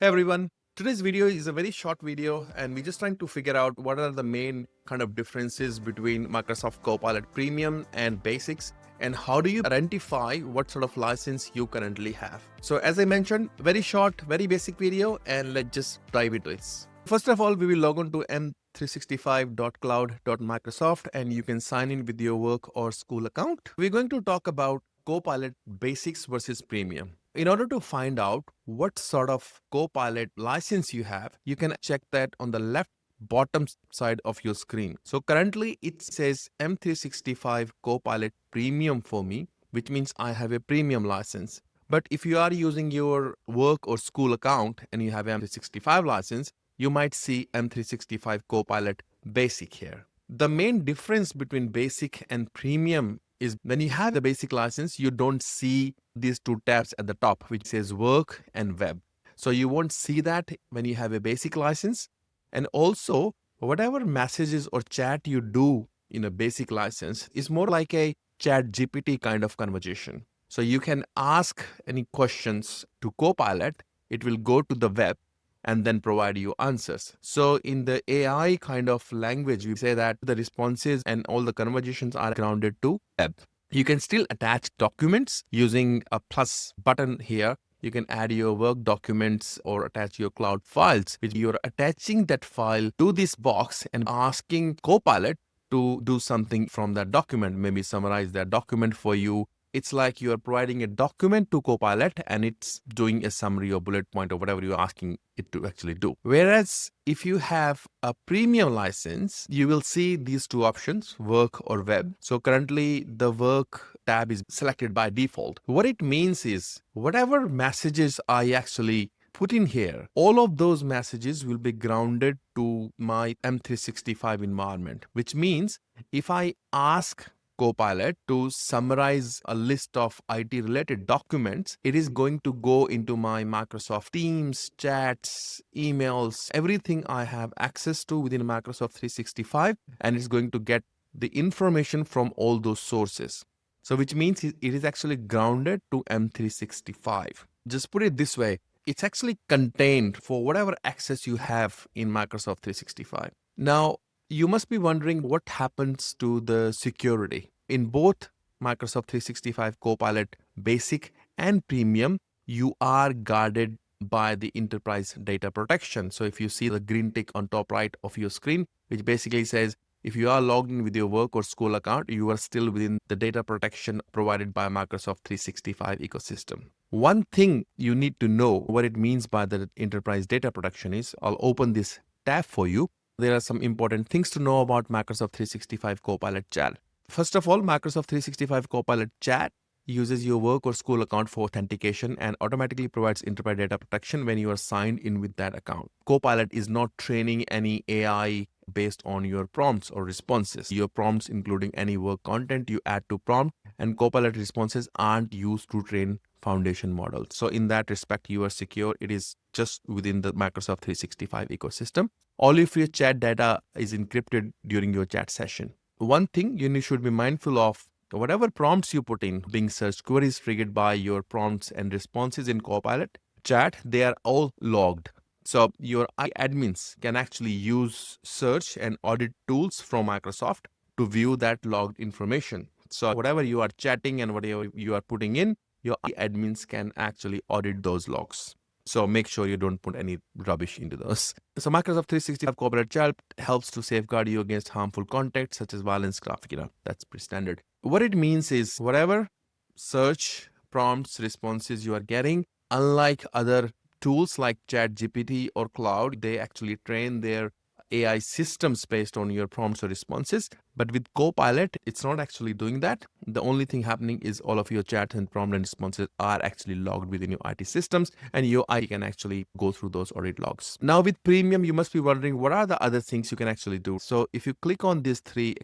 Hey everyone, today's video is a very short video and we're just trying to figure out what are the main kind of differences between Microsoft Copilot Premium and Basics and how do you identify what sort of license you currently have. So as I mentioned, very short, very basic video and let's just dive into it. First of all, we will log on to m365.cloud.microsoft and you can sign in with your work or school account. We're going to talk about Copilot Basics versus Premium. In order to find out what sort of Copilot license you have, you can check that on the left bottom side of your screen. So currently it says M365 Copilot Premium for me, which means I have a premium license. But if you are using your work or school account and you have M365 license, you might see M365 Copilot Basic here. The main difference between Basic and Premium is when you have the basic license, you don't see these two tabs at the top, which says work and web. So you won't see that when you have a basic license. And also, whatever messages or chat you do in a basic license is more like a chat GPT kind of conversation. So you can ask any questions to Copilot, it will go to the web and then provide you answers. So in the AI kind of language, we say that the responses and all the conversations are grounded to web. You can still attach documents using a plus button here. You can add your work documents or attach your cloud files, which you're attaching that file to this box and asking Copilot to do something from that document, maybe summarize that document for you. It's like you are providing a document to Copilot and it's doing a summary or bullet point or whatever you're asking it to actually do. Whereas if you have a premium license, you will see these two options, work or web. So currently the work tab is selected by default. What it means is whatever messages I actually put in here, all of those messages will be grounded to my M365 environment, which means if I ask Copilot to summarize a list of IT related documents, it is going to go into my Microsoft Teams, chats, emails, everything I have access to within Microsoft 365, and it's going to get the information from all those sources. So which means it is actually grounded to M365. Just put it this way, it's actually contained for whatever access you have in Microsoft 365. Now, you must be wondering what happens to the security. In both Microsoft 365 Copilot Basic and Premium, you are guarded by the enterprise data protection. So if you see the green tick on top right of your screen, which basically says if you are logged in with your work or school account, you are still within the data protection provided by Microsoft 365 ecosystem. One thing you need to know what it means by the enterprise data protection is, I'll open this tab for you. There are some important things to know about Microsoft 365 Copilot Chat. First of all, Microsoft 365 Copilot Chat uses your work or school account for authentication and automatically provides enterprise data protection when you are signed in with that account. Copilot is not training any AI based on your prompts or responses. Your prompts, including any work content you add to prompt, and Copilot responses aren't used to train foundation models. So in that respect, you are secure. It is just within the Microsoft 365 ecosystem. All of your chat data is encrypted during your chat session. One thing you should be mindful of, whatever prompts you put in, being search queries triggered by your prompts and responses in Copilot chat, they are all logged. So your admins can actually use search and audit tools from Microsoft to view that logged information. So whatever you are chatting and whatever you are putting in, your admins can actually audit those logs. So make sure you don't put any rubbish into those. So Microsoft 365 Copilot Chat helps to safeguard you against harmful content such as violence, graphic, that's pretty standard. What it means is whatever search prompts, responses you are getting, unlike other tools like ChatGPT or Cloud, they actually train their AI systems based on your prompts or responses. But with Copilot, it's not actually doing that. The only thing happening is all of your chats and prompt and responses are actually logged within your IT systems, and your AI can actually go through those audit logs. Now with Premium, you must be wondering what are the other things you can actually do. So if you click on these three,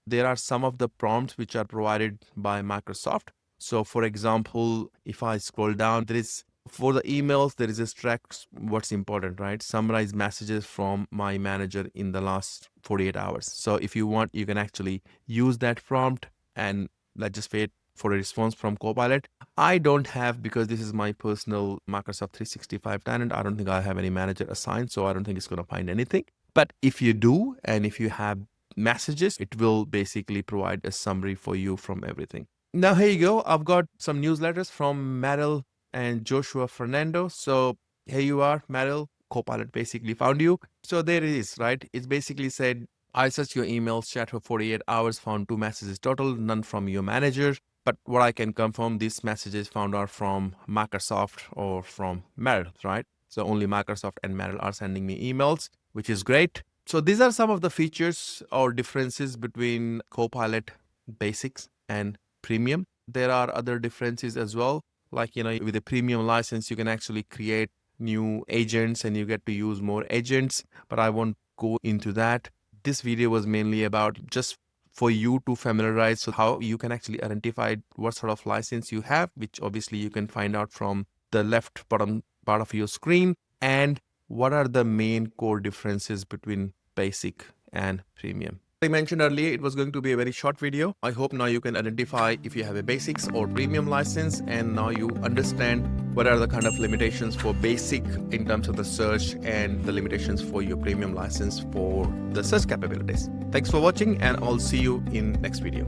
there are some of the prompts which are provided by Microsoft. So for example, if I scroll down, for the emails, there is a track, what's important, right? Summarize messages from my manager in the last 48 hours. So if you want, you can actually use that prompt and let's just wait for a response from Copilot. I don't have, because this is my personal Microsoft 365 tenant. I don't think I have any manager assigned, so I don't think it's going to find anything. But if you do, and if you have messages, it will basically provide a summary for you from everything. Now, here you go. I've got some newsletters from Meryl and Joshua Fernando. So here you are, Meryl. Copilot basically found you. So there it is, right? It's basically said, I searched your emails chat for 48 hours, found 2 messages total, none from your manager. But what I can confirm, these messages found are from Microsoft or from Meryl, right? So only Microsoft and Meryl are sending me emails, which is great. So these are some of the features or differences between Copilot Basics and Premium. There are other differences as well. Like, with a premium license, you can actually create new agents and you get to use more agents, but I won't go into that. This video was mainly about just for you to familiarize so how you can actually identify what sort of license you have, which obviously you can find out from the left bottom part of your screen, and what are the main core differences between basic and premium. I mentioned earlier it was going to be a very short video. I hope now you can identify if you have a basics or premium license, and now you understand what are the kind of limitations for basic in terms of the search and the limitations for your premium license for the search capabilities. Thanks for watching, and I'll see you in next video.